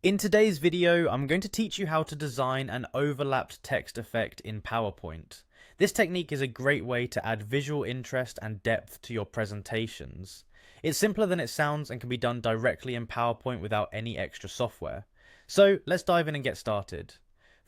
In today's video, I'm going to teach you how to design an overlapped text effect in PowerPoint. This technique is a great way to add visual interest and depth to your presentations. It's simpler than it sounds and can be done directly in PowerPoint without any extra software. So let's dive in and get started.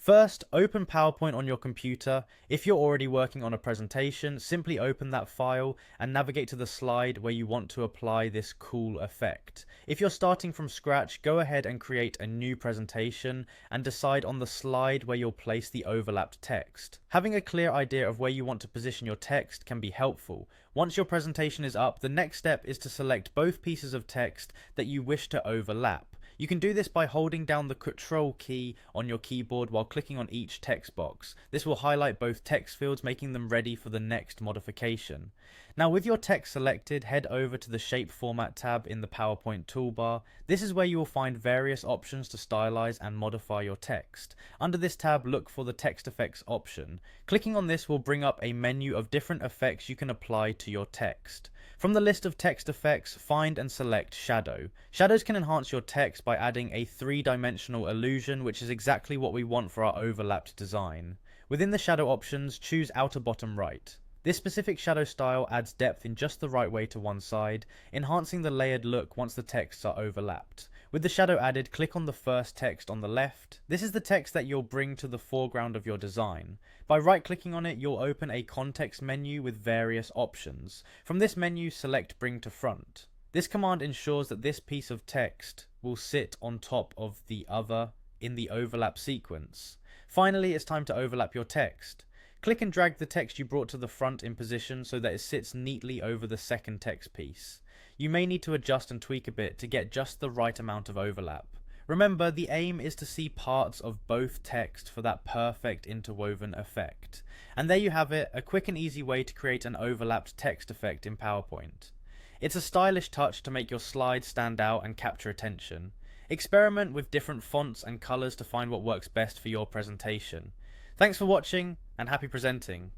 First, open PowerPoint on your computer. If you're already working on a presentation, simply open that file and navigate to the slide where you want to apply this cool effect. If you're starting from scratch, go ahead and create a new presentation and decide on the slide where you'll place the overlapped text. Having a clear idea of where you want to position your text can be helpful. Once your presentation is up, the next step is to select both pieces of text that you wish to overlap. You can do this by holding down the Control key on your keyboard while clicking on each text box. This will highlight both text fields, making them ready for the next modification. Now, with your text selected, head over to the Shape Format tab in the PowerPoint toolbar. This is where you will find various options to stylize and modify your text. Under this tab, look for the Text Effects option. Clicking on this will bring up a menu of different effects you can apply to your text. From the list of text effects, find and select Shadow. Shadows can enhance your text by adding a three-dimensional illusion, which is exactly what we want for our overlapped design. Within the shadow options, choose outer bottom right. This specific shadow style adds depth in just the right way to one side, enhancing the layered look once the texts are overlapped. With the shadow added, click on the first text on the left. This is the text that you'll bring to the foreground of your design. By right-clicking on it, you'll open a context menu with various options. From this menu, select Bring to Front. This command ensures that this piece of text will sit on top of the other in the overlap sequence. Finally, it's time to overlap your text. Click and drag the text you brought to the front in position so that it sits neatly over the second text piece. You may need to adjust and tweak a bit to get just the right amount of overlap. Remember, the aim is to see parts of both text for that perfect interwoven effect. And there you have it, a quick and easy way to create an overlapped text effect in PowerPoint. It's a stylish touch to make your slides stand out and capture attention. Experiment with different fonts and colors to find what works best for your presentation. Thanks for watching, and happy presenting.